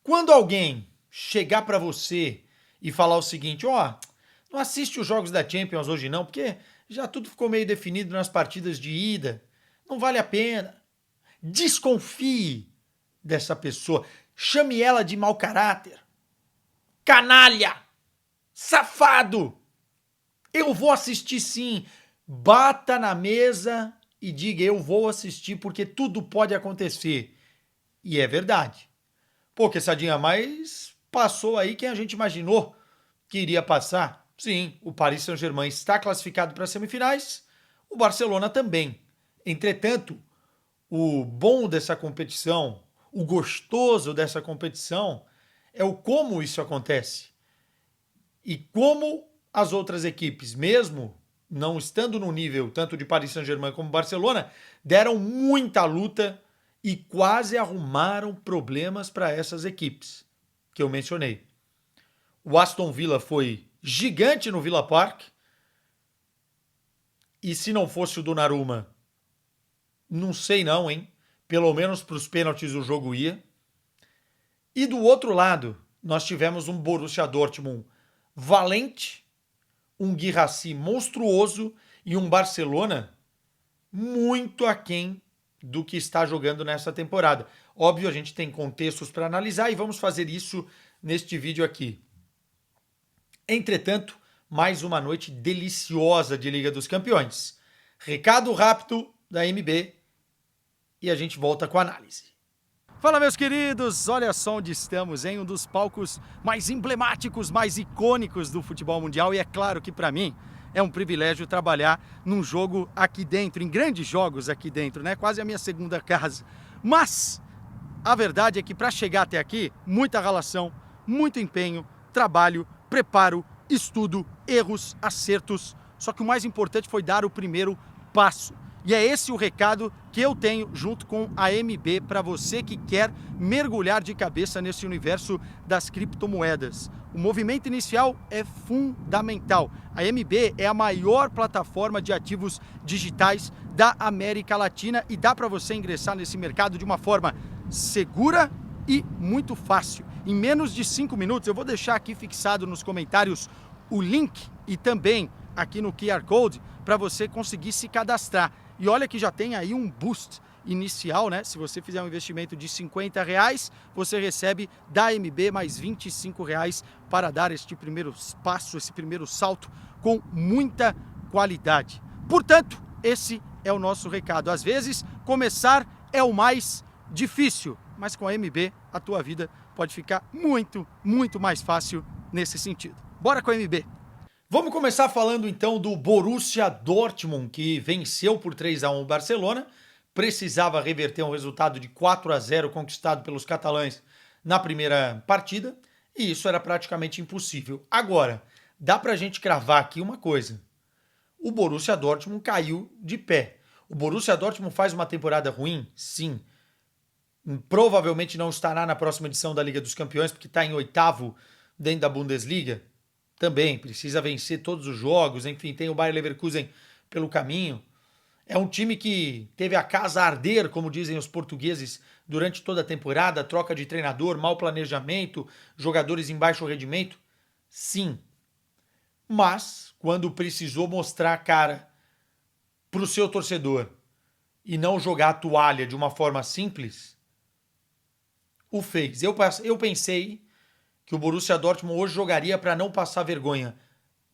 Quando alguém chegar para você e falar o seguinte, ó, não assiste os jogos da Champions hoje não, porque já tudo ficou meio definido nas partidas de ida, não vale a pena. Desconfie dessa pessoa, chame ela de mau caráter, canalha, safado. Eu vou assistir sim. Bata na mesa e diga eu vou assistir porque tudo pode acontecer. E é verdade. Pô, Quesadinha, mas passou aí quem a gente imaginou que iria passar. Sim, o Paris Saint-Germain está classificado para as semifinais, o Barcelona também. Entretanto, o bom dessa competição, o gostoso dessa competição, é o como isso acontece. E como as outras equipes, mesmo não estando no nível tanto de Paris Saint-Germain como Barcelona, deram muita luta e quase arrumaram problemas para essas equipes que eu mencionei. O Aston Villa foi gigante no Villa Park e se não fosse o Donnarumma, não sei não, hein? Pelo menos para os pênaltis o jogo ia. E do outro lado, nós tivemos um Borussia Dortmund valente, um Guirassy monstruoso e um Barcelona muito aquém do que está jogando nessa temporada. Óbvio, a gente tem contextos para analisar e vamos fazer isso neste vídeo aqui. Entretanto, mais uma noite deliciosa de Liga dos Campeões. Recado rápido da MB e a gente volta com a análise. Fala, meus queridos! Olha só onde estamos, em um dos palcos mais emblemáticos, mais icônicos do futebol mundial. E é claro que, para mim, é um privilégio trabalhar num jogo aqui dentro, em grandes jogos aqui dentro, né? Quase a minha segunda casa. Mas a verdade é que, para chegar até aqui, muita relação, muito empenho, trabalho, preparo, estudo, erros, acertos. Só que o mais importante foi dar o primeiro passo. E é esse o recado que eu tenho junto com a MB para você que quer mergulhar de cabeça nesse universo das criptomoedas. O movimento inicial é fundamental. A MB é a maior plataforma de ativos digitais da América Latina e dá para você ingressar nesse mercado de uma forma segura e muito fácil. Em menos de 5 minutos, eu vou deixar aqui fixado nos comentários o link e também aqui no QR Code para você conseguir se cadastrar. E olha que já tem aí um boost inicial, né? Se você fizer um investimento de R$50, você recebe da MB mais R$25 para dar este primeiro passo, esse primeiro salto com muita qualidade. Portanto, esse é o nosso recado. Às vezes, começar é o mais difícil, mas com a MB a tua vida pode ficar muito, muito mais fácil nesse sentido. Bora com a MB! Vamos começar falando então do Borussia Dortmund, que venceu por 3-1 o Barcelona, precisava reverter um resultado de 4-0 conquistado pelos catalães na primeira partida, e isso era praticamente impossível. Agora, dá pra gente cravar aqui uma coisa. O Borussia Dortmund caiu de pé. O Borussia Dortmund faz uma temporada ruim? Sim. Provavelmente não estará na próxima edição da Liga dos Campeões, porque está em oitavo dentro da Bundesliga. Também precisa vencer todos os jogos, enfim, tem o Bayer Leverkusen pelo caminho. É um time que teve a casa a arder, como dizem os portugueses, durante toda a temporada, troca de treinador, mau planejamento, jogadores em baixo rendimento. Sim. Mas, quando precisou mostrar a cara para o seu torcedor e não jogar a toalha de uma forma simples, o fez. Eu pensei que o Borussia Dortmund hoje jogaria para não passar vergonha,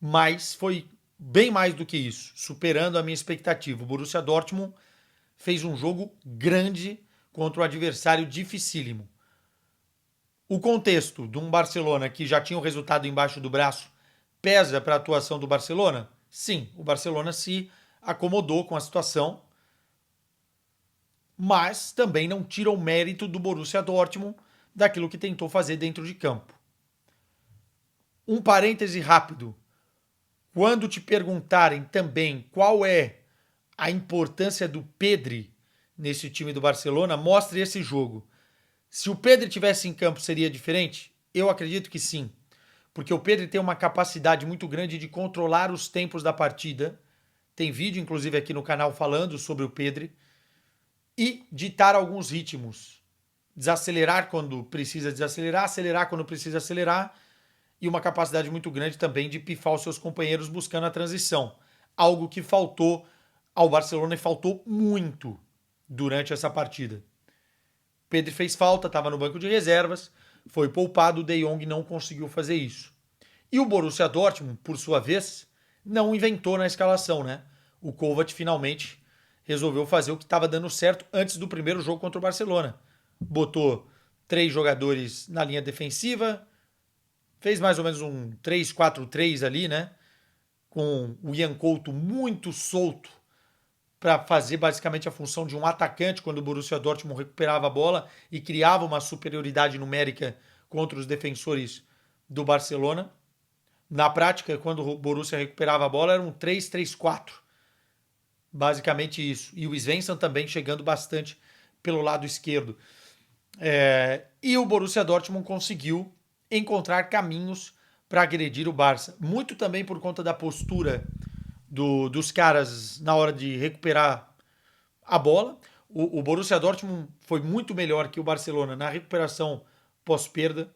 mas foi bem mais do que isso, superando a minha expectativa. O Borussia Dortmund fez um jogo grande contra um adversário dificílimo. O contexto de um Barcelona que já tinha o resultado embaixo do braço pesa para a atuação do Barcelona? Sim, o Barcelona se acomodou com a situação, mas também não tira o mérito do Borussia Dortmund daquilo que tentou fazer dentro de campo. Um parêntese rápido. Quando te perguntarem também qual é a importância do Pedri nesse time do Barcelona, mostre esse jogo. Se o Pedri tivesse em campo, seria diferente? Eu acredito que sim. Porque o Pedri tem uma capacidade muito grande de controlar os tempos da partida. Tem vídeo, inclusive, aqui no canal falando sobre o Pedri. E ditar alguns ritmos desacelerar quando precisa desacelerar, acelerar quando precisa acelerar, e uma capacidade muito grande também de pifar os seus companheiros buscando a transição. Algo que faltou ao Barcelona e faltou muito durante essa partida. Pedri fez falta, estava no banco de reservas, foi poupado, o De Jong não conseguiu fazer isso. E o Borussia Dortmund, por sua vez, não inventou na escalação, né? O Kovac finalmente resolveu fazer o que estava dando certo antes do primeiro jogo contra o Barcelona. Botou 3 jogadores na linha defensiva, fez mais ou menos um 3-4-3 ali, né? Com o Ian Couto muito solto para fazer basicamente a função de um atacante quando o Borussia Dortmund recuperava a bola e criava uma superioridade numérica contra os defensores do Barcelona. Na prática, quando o Borussia recuperava a bola, era um 3-3-4. Basicamente isso. E o Svensson também chegando bastante pelo lado esquerdo. E o Borussia Dortmund conseguiu encontrar caminhos para agredir o Barça. Muito também por conta da postura dos caras na hora de recuperar a bola. O Borussia Dortmund foi muito melhor que o Barcelona na recuperação pós-perda,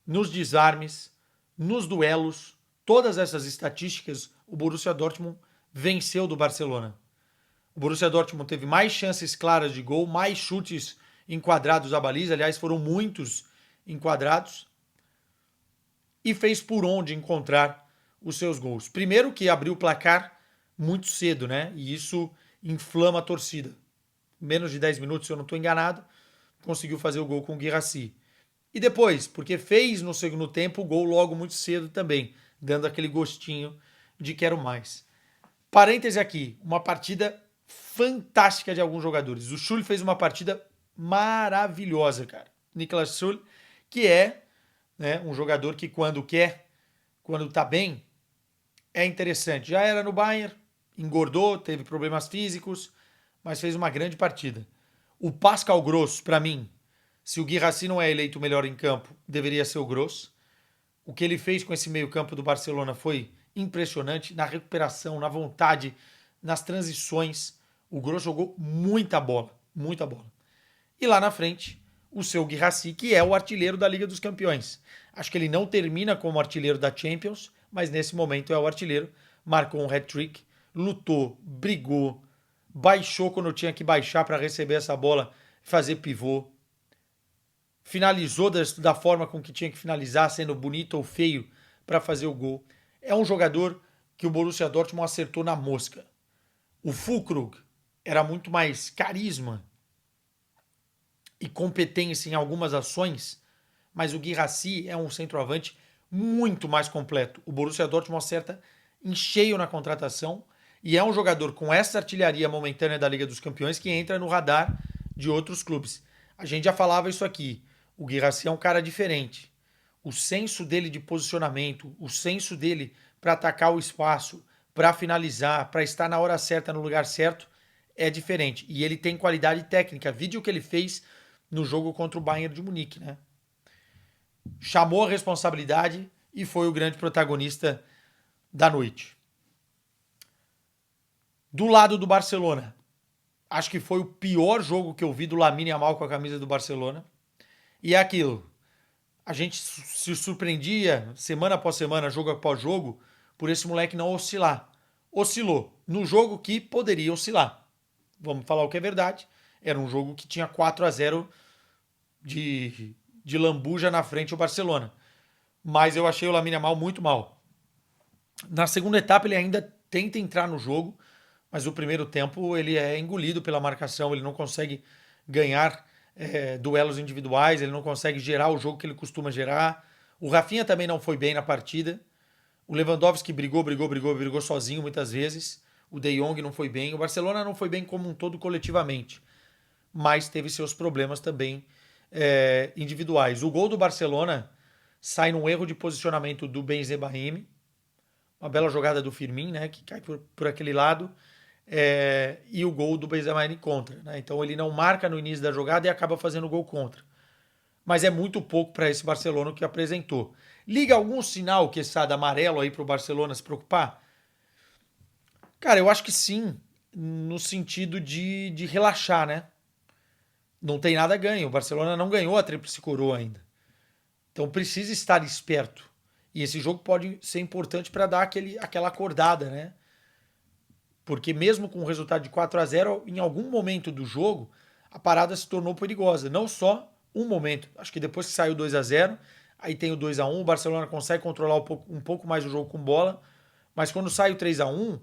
nos desarmes, nos duelos. Todas essas estatísticas, o Borussia Dortmund venceu do Barcelona. O Borussia Dortmund teve mais chances claras de gol, mais chutes enquadrados à baliza, aliás, foram muitos enquadrados, e fez por onde encontrar os seus gols. Primeiro que abriu o placar muito cedo, né? E isso inflama a torcida. Menos de 10 minutos, se eu não estou enganado, conseguiu fazer o gol com o Guirassy. E depois, porque fez no segundo tempo o gol logo muito cedo também, dando aquele gostinho de quero mais. Parêntese aqui, uma partida fantástica de alguns jogadores. O Schürrle fez uma partida maravilhosa, cara. Niklas Schürrle, que é, né, um jogador que quando quer, quando tá bem, é interessante. Já era no Bayern, engordou, teve problemas físicos, mas fez uma grande partida. O Pascal Gross, para mim, se o Guirassy não é eleito o melhor em campo, deveria ser o Gross. O que ele fez com esse meio-campo do Barcelona foi impressionante na recuperação, na vontade, nas transições. O Gross jogou muita bola, muita bola. E lá na frente, o seu Guirassy, que é o artilheiro da Liga dos Campeões. Acho que ele não termina como artilheiro da Champions, mas nesse momento é o artilheiro. Marcou um hat-trick, lutou, brigou, baixou quando tinha que baixar para receber essa bola, fazer pivô. Finalizou da forma com que tinha que finalizar, sendo bonito ou feio para fazer o gol. É um jogador que o Borussia Dortmund acertou na mosca. O Füllkrug era muito mais carisma e competência em algumas ações, mas o Guirassy é um centroavante muito mais completo. O Borussia Dortmund acerta em cheio na contratação e é um jogador com essa artilharia momentânea da Liga dos Campeões que entra no radar de outros clubes. A gente já falava isso aqui. O Guirassy é um cara diferente. O senso dele de posicionamento, o senso dele para atacar o espaço, para finalizar, para estar na hora certa, no lugar certo, é diferente. E ele tem qualidade técnica. Vídeo que ele fez no jogo contra o Bayern de Munique, né? Chamou a responsabilidade e foi o grande protagonista da noite. Do lado do Barcelona, acho que foi o pior jogo que eu vi do Lamine Yamal com a camisa do Barcelona. E é aquilo, a gente se surpreendia semana após semana, jogo após jogo, por esse moleque não oscilar. Oscilou no jogo que poderia oscilar. Vamos falar o que é verdade. Era um jogo que tinha 4-0 de lambuja na frente o Barcelona. Mas eu achei o Lamine Yamal muito mal. Na segunda etapa ele ainda tenta entrar no jogo, mas o primeiro tempo ele é engolido pela marcação, ele não consegue ganhar duelos individuais, ele não consegue gerar o jogo que ele costuma gerar. O Rafinha também não foi bem na partida. O Lewandowski brigou sozinho muitas vezes. O De Jong não foi bem. O Barcelona não foi bem como um todo coletivamente, mas teve seus problemas também individuais. O gol do Barcelona sai num erro de posicionamento do Benzema, uma bela jogada do Firmino, né, que cai por aquele lado, e o gol do Benzema contra. Né? Então ele não marca no início da jogada e acaba fazendo o gol contra. Mas é muito pouco para esse Barcelona que apresentou. Liga algum sinal, Quesada, amarelo aí para o Barcelona se preocupar? Cara, eu acho que sim, no sentido de relaxar, né? Não tem nada ganho. O Barcelona não ganhou a tríplice coroa ainda. Então precisa estar esperto. E esse jogo pode ser importante para dar aquela acordada, né? Porque mesmo com o resultado de 4-0, em algum momento do jogo, a parada se tornou perigosa. Não só um momento. Acho que depois que saiu 2-0, aí tem o 2-1, o Barcelona consegue controlar um pouco mais o jogo com bola. Mas quando sai o 3-1,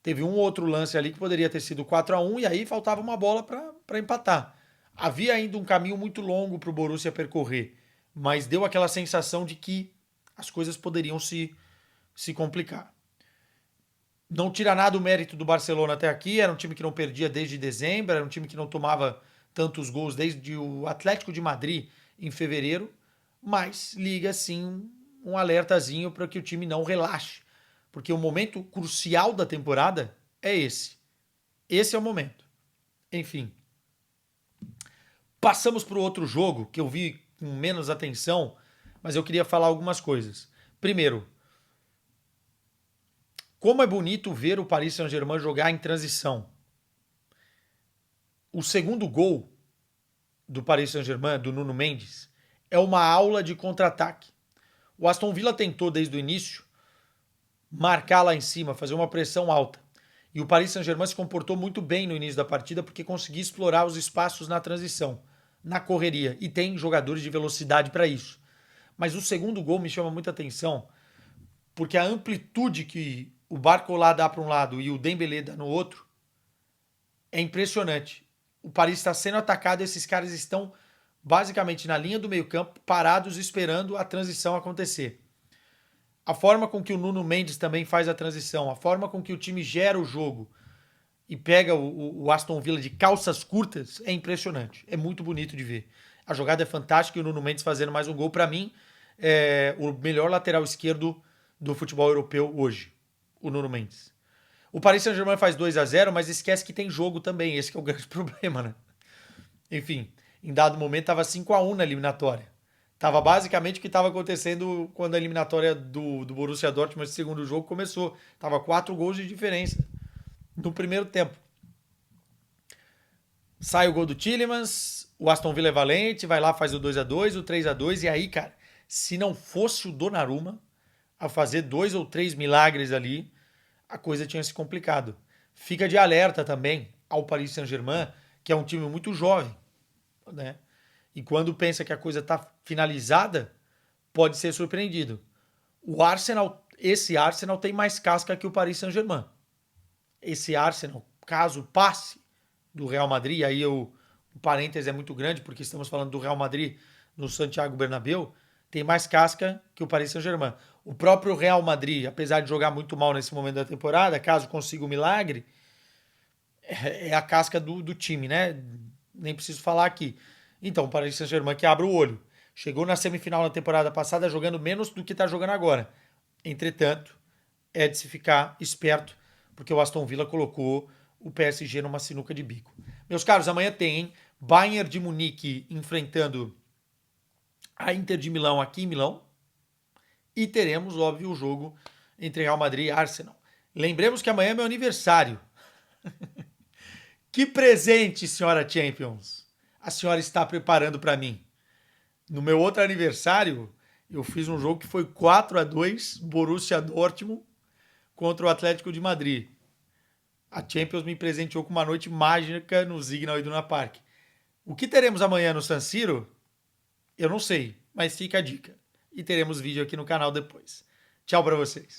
teve um outro lance ali que poderia ter sido 4-1 e aí faltava uma bola para empatar. Havia ainda um caminho muito longo para o Borussia percorrer, mas deu aquela sensação de que as coisas poderiam se complicar. Não tira nada o mérito do Barcelona até aqui, era um time que não perdia desde dezembro, era um time que não tomava tantos gols desde o Atlético de Madrid em fevereiro, mas liga sim um alertazinho para que o time não relaxe, porque o momento crucial da temporada é esse. Esse é o momento. Enfim. Passamos para o outro jogo que eu vi com menos atenção, mas eu queria falar algumas coisas. Primeiro, como é bonito ver o Paris Saint-Germain jogar em transição. O segundo gol do Paris Saint-Germain, do Nuno Mendes, é uma aula de contra-ataque. O Aston Villa tentou desde o início marcar lá em cima, fazer uma pressão alta. E o Paris Saint-Germain se comportou muito bem no início da partida porque conseguia explorar os espaços na transição, na correria. E tem jogadores de velocidade para isso. Mas o segundo gol me chama muita atenção porque a amplitude que o Barcola dá para um lado e o Dembélé dá no outro é impressionante. O Paris está sendo atacado e esses caras estão basicamente na linha do meio-campo, parados esperando a transição acontecer. A forma com que o Nuno Mendes também faz a transição, a forma com que o time gera o jogo e pega o Aston Villa de calças curtas é impressionante. É muito bonito de ver. A jogada é fantástica e o Nuno Mendes fazendo mais um gol, para mim, é o melhor lateral esquerdo do futebol europeu hoje, o Nuno Mendes. O Paris Saint-Germain faz 2-0, mas esquece que tem jogo também. Esse que é o grande problema, né? Enfim, em dado momento estava 5-1 na eliminatória. Tava basicamente o que estava acontecendo quando a eliminatória do Borussia Dortmund, segundo jogo, começou. Tava 4 gols de diferença no primeiro tempo. Sai o gol do Tielemans, o Aston Villa é valente, vai lá, faz o 2-2, o 3-2, e aí, cara, se não fosse o Donnarumma a fazer 2 ou 3 milagres ali, a coisa tinha se complicado. Fica de alerta também ao Paris Saint-Germain, que é um time muito jovem, né? E quando pensa que a coisa está finalizada, pode ser surpreendido. Esse Arsenal tem mais casca que o Paris Saint-Germain. Esse Arsenal, caso passe do Real Madrid, aí o parêntese é muito grande, porque estamos falando do Real Madrid no Santiago Bernabéu, tem mais casca que o Paris Saint-Germain. O próprio Real Madrid, apesar de jogar muito mal nesse momento da temporada, caso consiga o milagre, é a casca do time, né? Nem preciso falar aqui. Então, o Paris Saint-Germain que abre o olho. Chegou na semifinal na temporada passada jogando menos do que está jogando agora. Entretanto, é de se ficar esperto, porque o Aston Villa colocou o PSG numa sinuca de bico. Meus caros, amanhã tem, hein? Bayern de Munique enfrentando a Inter de Milão aqui em Milão. E teremos, óbvio, o jogo entre Real Madrid e Arsenal. Lembremos que amanhã é meu aniversário. Que presente, senhora Champions, a senhora está preparando para mim? No meu outro aniversário, eu fiz um jogo que foi 4-2 Borussia Dortmund contra o Atlético de Madrid. A Champions me presenteou com uma noite mágica no Signal Iduna Park. O que teremos amanhã no San Siro? Eu não sei, mas fica a dica. E teremos vídeo aqui no canal depois. Tchau para vocês.